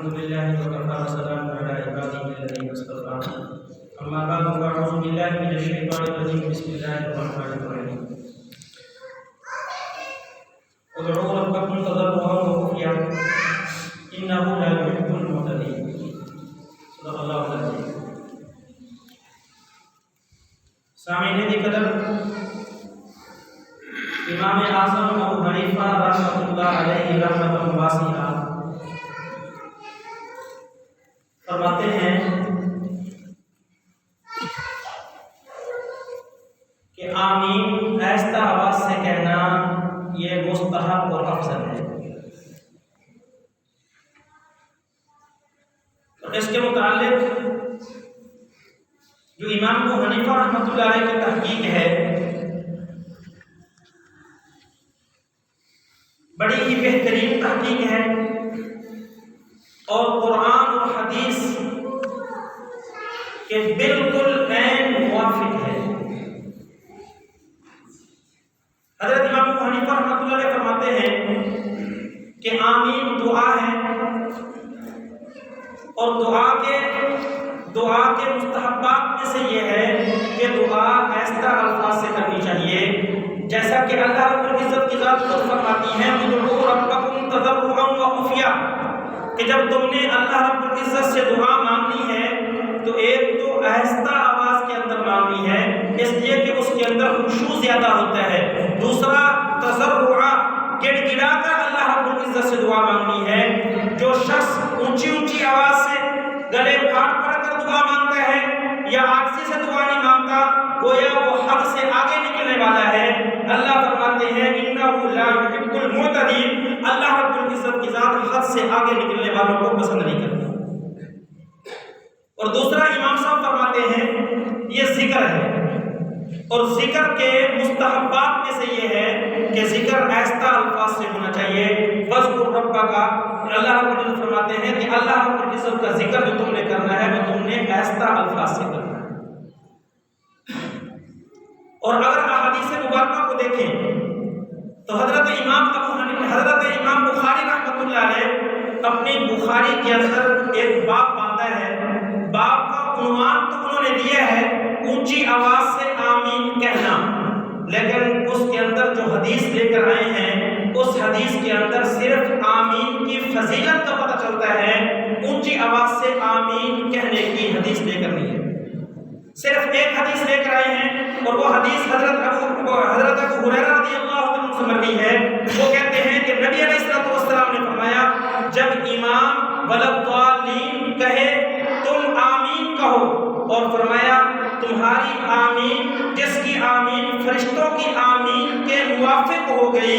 الحمد لله وكفى وسلام على عباده الذين اصطفى أما بعد فأعوذ بالله من الشيطان الرجيم بسم الله الرحمن الرحيم ادعوا ربكم تضرعا وخفيا إنه لا يحب المعتدين صدق الله العظيم. سامعین دی قدر، امام اعظم ابو حنیفہ رحمۃ اللہ علیہ رحمۃ واسعہ فرماتے ہیں کہ آمین آہستہ آواز سے کہنا یہ مستحب اور افضل ہے. اور اس کے متعلق جو امام ابو حنیفہ رحمۃ اللہ علیہ کی تحقیق ہے، بڑی ہی بہترین تحقیق ہے اور قرآن اور حدیث کے بالکل عین موافق ہے. حضرت امام ابو حنیفہ رحمۃ اللہ علیہ فرماتے ہیں کہ آمین دعا ہے، اور دعا کے مستحبات میں سے یہ ہے کہ دعا آہستہ الفاظ سے کرنی چاہیے، جیسا کہ اللہ رب العزت کی ذات خود فرماتی ہے ادعوا ربکم تضرعا وخفیا، کہ جب تم نے اللہ رب العزت سے دعا مانگنی ہے تو ایک تو آہستہ آواز کے اندر مانگنی ہے، اس لیے کہ اس کے اندر خشوع زیادہ ہوتا ہے. دوسرا تضرعا، گڑ گڑا کر اللہ رب العزت سے دعا مانگنی ہے. جو شخص اونچی آواز سے گلے پھاڑ کر دعا مانگتا ہے یا عاجزی سے دعا نہیں مانگتا، گویا وہ حد سے آگے نکلنے والا ہے. اللہ فرماتے ہیں انہ لا یحب المعتدین، اللہ رب العزت کی ذات حد سے آگے نکلنے والوں کو پسند نہیں کرتا. اور دوسرا امام صاحب فرماتے ہیں یہ ذکر ہے، اور ذکر کے مستحبات میں سے یہ ہے کہ ذکر آہستہ الفاظ سے ہونا چاہیے. وَاذْكُرْ رَبَّكَ، اللہ رب العزت فرماتے ہیں کہ اللہ رب العزت کا ذکر جو تم نے کرنا ہے وہ تم نے آہستہ الفاظ سے کرنا ہے. اور اگر احادیث مبارکہ کو دیکھیں تو حضرت امام بخاری رحمۃ اللہ علیہ اپنی بخاری کے اندر ایک باب باندھا ہے. باب کا عنوان تو انہوں نے دیا ہے اونچی آواز سے آمین کہنا، لیکن اس کے اندر جو حدیث لے کر آئے ہیں اس حدیث کے اندر صرف آمین کی فضیلت کا پتہ چلتا ہے، اونچی آواز سے آمین کہنے کی حدیث لے کر نہیں ہے. صرف ایک حدیث لے کر آئے ہیں اور وہ حدیث حضرت ابو ہریرہ رضی اللہ عنہ سے مروی ہے. وہ کہتے ہیں کہ نبی علیہ السلام نے فرمایا جب امام وَلَضَّالِّينَ کہے تم آمین کہو، اور فرمایا تمہاری آمین جس کی آمین فرشتوں کی آمین کے موافق ہو گئی،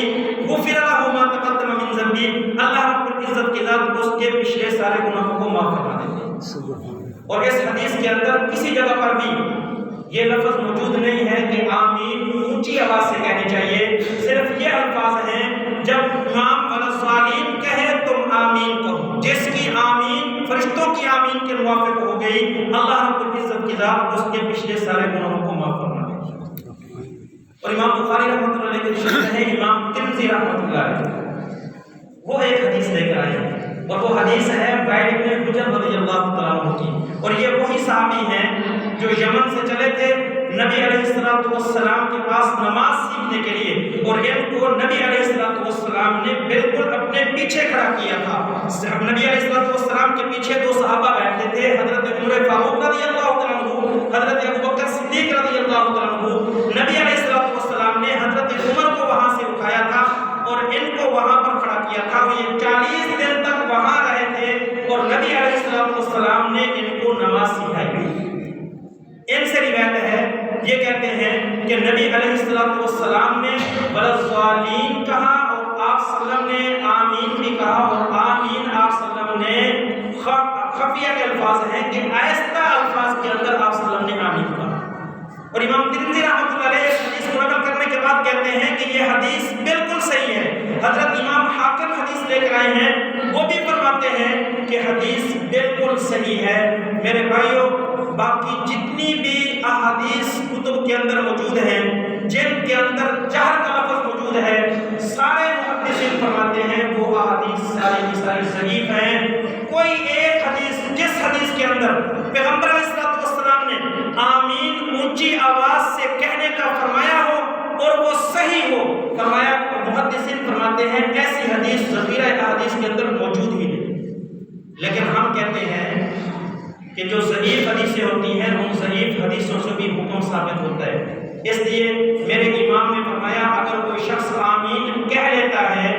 غفر لہ ما تقدم من ذنبہ، اللہ رب العزت کی ذات اس کے پچھلے سارے گناہوں کو معاف کروا دیتے ہیں. اور اس حدیث کے اندر کسی جگہ پر بھی یہ لفظ موجود نہیں ہے کہ آمین اونچی آواز سے کہنی چاہیے. صرف یہ الفاظ ہیں جب امام وَلَضَّالِّينَ کہے تم آمین کہو، جس کی آمین فرشتوں کی آمین کے موافق ہو گئی، اللہ رب العزت کی ذات اس کے پچھلے سارے گناہوں کو معاف کروا دے گی. اور امام بخاری رحمۃ اللہ علیہ کے شیخ ہیں امام ترمذی رحمۃ اللہ علیہ، وہ ایک حدیث لے کر آئے ہیں اور وہ حدیث ہے وائل بن حجر رضی اللہ تعالیٰ عنہ کی. اور یہ وہی صحابی ہیں جو یمن سے چلے تھے نبی علیہ السلام کے پاس نماز سیکھنے کے لیے، اور ان کو نبی علیہ السلام نے بالکل اپنے پیچھے کھڑا کیا تھا. نبی علیہ السلام کے پیچھے دو صحابہ بیٹھے تھے، حضرت عمر فاروق رضی اللہ تعالیٰ عنہ، حضرت ابوبکر صدیق رضی اللہ تعالیٰ عنہ. نبی علیہ السلام نے حضرت عمر کو وہاں سے اٹھایا تھا اور ان کو وہاں پر کھڑا کیا تھا. یہ 40 دن تک وہاں رہے تھے اور نبی علیہ السلام نے ان کو نماز سکھائی. ان سے روایت ہے، یہ کہتے ہیں کہ نبی علیہ السلام نے وَلَضَّالِّينَ کہا اور آپ صلی اللہ علیہ وسلم نے آمین بھی کہا، اور آمین آپ صلی اللہ علیہ وسلم نے خفیہ کے الفاظ ہیں کہ آہستہ الفاظ کے اندر آپ صلی اللہ علیہ وسلم نے آمین کہا. اور امام ترمذی رحمۃ اللہ علیہ اس حدیث کو نقل کرنے کے بعد کہتے ہیں کہ یہ حدیث بالکل صحیح ہے. حضرت امام حاکم حدیث لے کر آئے ہیں، وہ بھی فرماتے ہیں کہ حدیث بالکل صحیح ہے. میرے بھائیوں، باقی جتنی بھی احادیث کتب کے اندر موجود ہیں جن کے اندر جہر کا لفظ موجود ہے، سارے محدثین فرماتے ہیں وہ احادیث ساری کی ساری ضعیف ہیں. کوئی حدیث کے اندر پیغمبر علیہ السلام نے آمین اونچی آواز سے کہنے کا فرمایا ہو اور وہ صحیح ہو، فرمایا محدثین فرماتے ہیں ایسی حدیث ذخیرہ احادیث کے اندر موجود ہی نہیں۔ لیکن ہم کہتے ہیں کہ جو ضعیف حدیثیں ہوتی ہیں ان ضعیف حدیثوں سے بھی حکم ثابت ہوتا ہے۔ اس لیے میرے امام نے فرمایا اگر کوئی شخص آمین کہہ لیتا ہے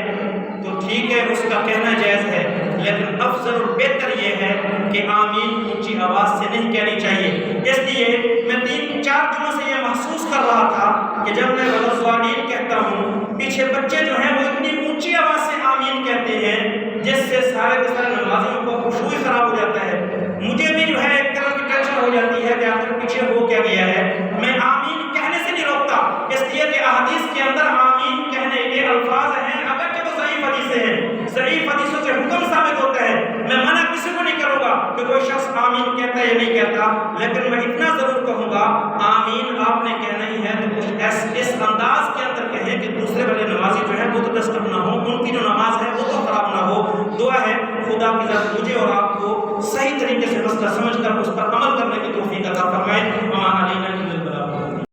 تو ٹھیک ہے، اس کا کہنا جائز ہے، لیکن افضل اور بہتر یہ ہے کہ آمین اونچی آواز سے نہیں کہنی چاہیے۔ اس لیے میں 3-4 دنوں سے یہ محسوس کر رہا تھا کہ جب میں وَلَضَّالِينَ کہتا ہوں، پیچھے بچے جو ہیں وہ اتنی اونچی آواز سے آمین کہتے ہیں جس سے سارے کے سارے نمازیوں کو خشوع خراب ہو جاتا ہے۔ مجھے بھی جو ہے ایک طرح کی ٹینشن ہو جاتی ہے کہ آخر پیچھے ہو کیا گیا ہے۔ میں آمین کہنے سے نہیں روکتا، اس لیے کہ احادیث کے اندر آمین کہنے کے الفاظ ہیں، اگرچہ وہ ضعیف حدیثیں ہیں، ضعیف حدیثوں سے حکم ثابت ہوتا ہے۔ میں منع کسی کو نہیں کروں گا کہ کوئی شخص آمین کہتا ہے یا نہیں کہتا، لیکن میں اتنا ضرور کہوں گا آمین آپ نے کہنا ہی ہے تو کچھ اس انداز کے اندر کہیں کہ دوسرے والے نمازی جو ہے وہ تو ڈسٹرب نہ ہو، ان کی جو نماز ہے وہ تو خراب نہ ہو۔ دعا ہے خدا کی ذات مجھے اور آپ کو صحیح طریقے سے مسئلہ سمجھ کر اس پر عمل کرنے کی توفیق عطا فرمائے۔